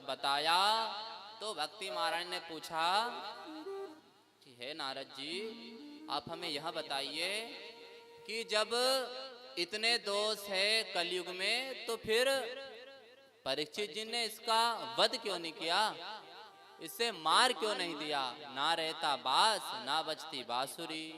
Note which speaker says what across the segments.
Speaker 1: बताया तो भक्ति महारानी ने पूछा कि हे नारद जी, आप हमें यह बताइए कि जब इतने दोष है कलयुग में तो फिर परीक्षित जी ने इसका वध क्यों नहीं किया, इसे मार क्यों नहीं दिया? ना रहता बास ना बजती बांसुरी।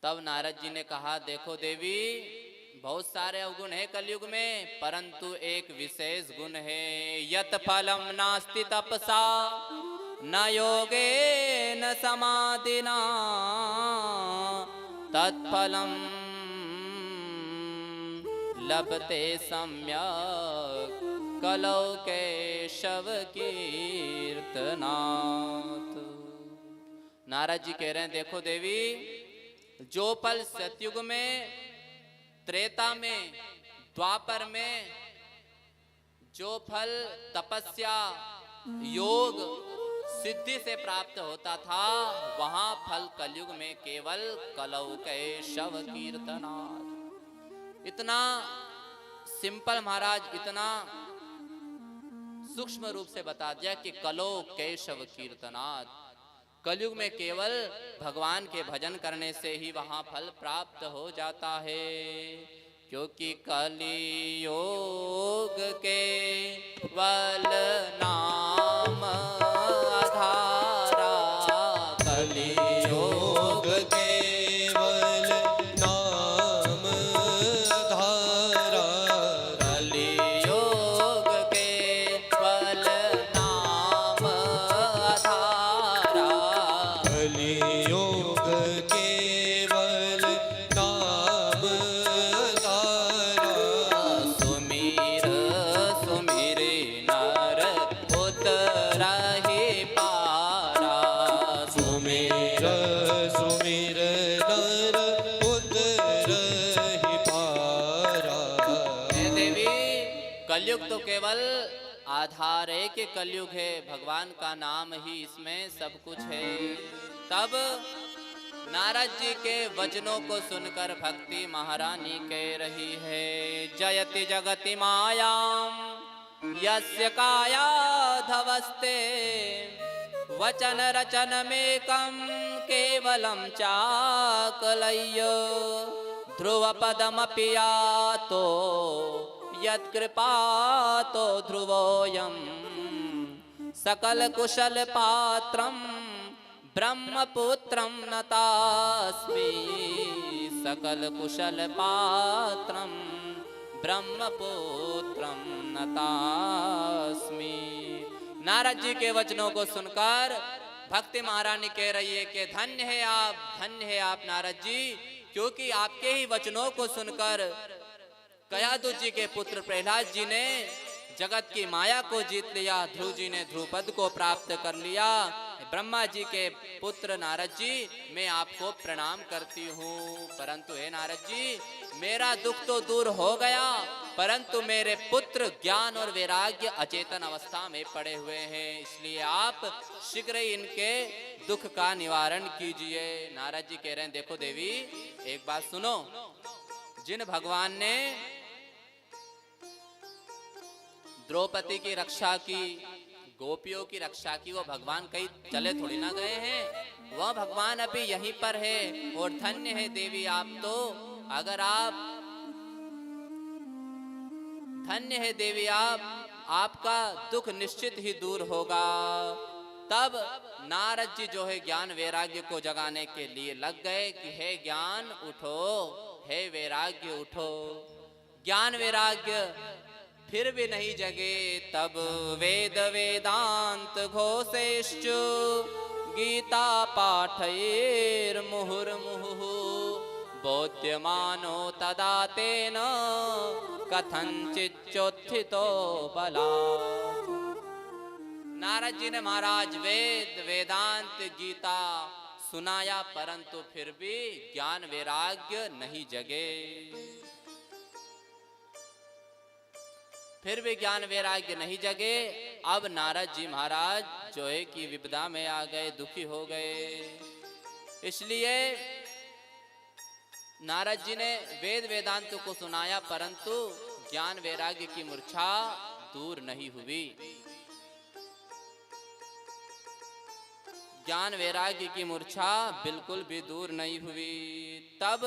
Speaker 1: तब नारद जी ने कहा, देखो देवी, बहुत सारे अवगुण है कलयुग में, परंतु एक विशेष गुण है, यत फलम नास्ति तपसा न योगे न समाधिना तत्फलम लभते सम्यक कलौ केशव कीर्तनाथ। नारद जी कह रहे हैं, देखो देवी, जो फल सतयुग में, त्रेता में, द्वापर में जो फल तपस्या योग सिद्धि से प्राप्त होता था, वहां फल कलयुग में केवल कलौ केशव कीर्तनाथ। इतना सिंपल महाराज, इतना सूक्ष्म रूप से बता दिया कि कलौ केशव कीर्तनाथ। कलयुग में केवल भगवान के भजन करने से ही वहां फल प्राप्त हो जाता है, क्योंकि कलियोग केवल नाम आधारा, कलियोग
Speaker 2: केवल नाम धारा,
Speaker 1: कलियोग केवल नाम आधारा,
Speaker 2: कलियोग केवल नाम धारा।
Speaker 1: सुमीर सुमीरे नर उतरहि पारा,
Speaker 2: सुमिर सुमिर नर उतरहि पारा।
Speaker 1: हे देवी, कलयुग तो केवल आधार है कि कलयुग है, भगवान का नाम ही इसमें सब कुछ है। तब नारद जी के वचनों को सुनकर भक्ति महारानी कह रही है, जयति जगति मायाम यस्य काया धवस्ते, वचन रचन मेकम केवलम चाकलय्य, ध्रुव पदमपि यातो यत्कृपातो ध्रुवोऽयं, सकल कुशल पात्रम ब्रह्मपुत्रं नतास्मि, सकल कुशल पात्रम ब्रह्मपुत्रं नतास्मि। नारद जी के वचनों को सुनकर भक्ति महारानी कह रही है कि धन्य है आप, धन्य है आप नारद जी, क्योंकि आपके ही वचनों को सुनकर कयादु जी के पुत्र प्रहलाद जी ने जगत की माया को जीत लिया, ध्रुव जी ने ध्रुपद को प्राप्त कर लिया। ब्रह्मा जी के पुत्र नारद जी, मैं आपको प्रणाम करती हूँ। परंतु हे नारद जी, मेरा दुख तो दूर हो गया, परंतु मेरे पुत्र ज्ञान और वैराग्य अचेतन अवस्था में पड़े हुए हैं, इसलिए आप शीघ्र ही इनके दुख का निवारण कीजिए। नारद जी कह रहे हैं, देखो देवी, एक बात सुनो, जिन भगवान ने द्रौपदी की रक्षा की, गोपियों की रक्षा की, वो भगवान कहीं चले थोड़ी ना गए हैं, वह भगवान अभी यहीं पर है। और धन्य है देवी आप तो, अगर आप धन्य है देवी आप, आपका दुख निश्चित ही दूर होगा। तब नारद जी जो है ज्ञान वैराग्य को जगाने के लिए लग गए कि हे ज्ञान उठो, हे वैराग्य उठो। ज्ञान वैराग्य फिर भी नहीं जगे, तब वेद वेदांत घोषेश्च गीता पाठयेर मुहुर्मुहुः, बोध्यमानो तदा तेन कथंचिच्चोत्थितो बलात्। नारद जी ने महाराज वेद वेदांत गीता सुनाया, परंतु फिर भी ज्ञान वैराग्य नहीं जगे, फिर भी ज्ञान वैराग्य नहीं जगे। अब नारद जी महाराज जो है कि विपदा में आ गए, दुखी हो गए। इसलिए नारद जी ने वेद वेदांत को सुनाया, परंतु ज्ञान वैराग्य की मूर्छा दूर नहीं हुई। ज्ञान वैराग्य की मूर्छा बिल्कुल भी दूर नहीं हुई। तब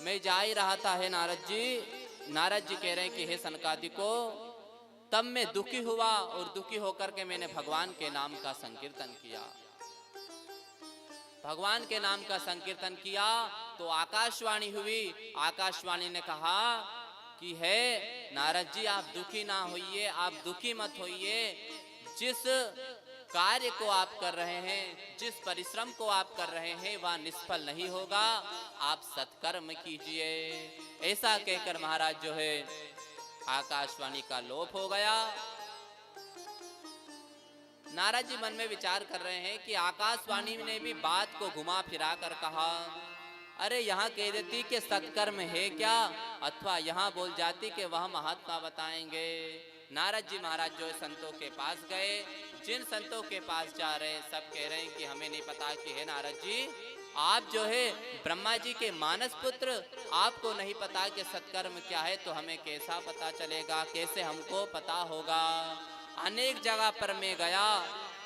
Speaker 1: मैं जा ही रहा था, है नारद जी। नारद जी कह रहे हैं कि हे सनकादि को, तब मैं दुखी हुआ और दुखी होकर के मैंने भगवान के नाम का संकीर्तन किया। भगवान के नाम का संकीर्तन किया तो आकाशवाणी हुई। आकाशवाणी ने कहा कि है नारद जी, आप दुखी ना होइए, आप दुखी मत होइए। जिस कार्य को आप कर रहे हैं, जिस परिश्रम को आप कर रहे हैं, वह निष्फल नहीं होगा। आप सत्कर्म कीजिए। ऐसा कहकर महाराज जो है आकाशवाणी का लोप हो गया। नारद जी मन में विचार कर रहे हैं कि आकाशवाणी ने भी बात को घुमा फिरा कर कहा, अरे यहाँ कह देती कि सत्कर्म है क्या, अथवा यहाँ बोल जाती कि वह महात्मा बताएंगे। नारद जी महाराज जो है संतों के पास गए। जिन संतों के पास जा रहे हैं सब कह रहे हैं कि हमें नहीं पता कि है नारद जी, आप जो है ब्रह्मा जी के मानस पुत्र, आपको नहीं पता कि सत्कर्म क्या है, तो हमें कैसा पता चलेगा, कैसे हमको पता होगा। अनेक जगह पर मैं गया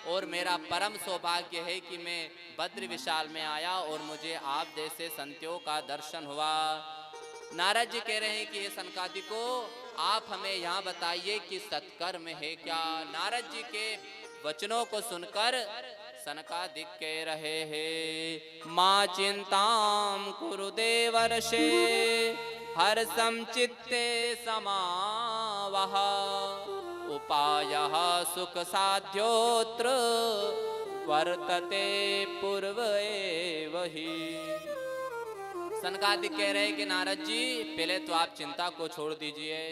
Speaker 1: और मेरा परम सौभाग्य है कि मैं बद्र विशाल में आया और मुझे आप जैसे संतों का दर्शन हुआ। नारद जी कह रहे हैं कि हे सनकादि को, आप हमें यहाँ बताइए कि सत्कर्म है क्या। नारद जी के वचनों को सुनकर सनकादिक कह रहे हैं, माँ चिंताम कुरु देवर्षे हर्षम चित्ते समावह उपायः सुख साध्योत्र वर्तते पूर्व एव ही। सनकादिक कह रहे हैं कि नारद जी, पहले तो आप चिंता को छोड़ दीजिए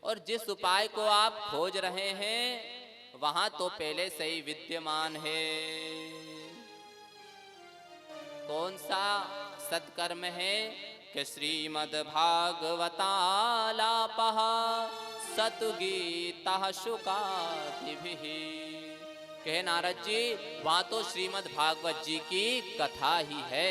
Speaker 1: और जिस उपाय को आप खोज रहे हैं वहां तो पहले से ही विद्यमान है। कौन सा सत्कर्म है कि श्रीमद् भागवतालापः सतुगीता शुकादिभिः। कहे नारद जी, वहां तो श्रीमद् भागवत जी की कथा ही है।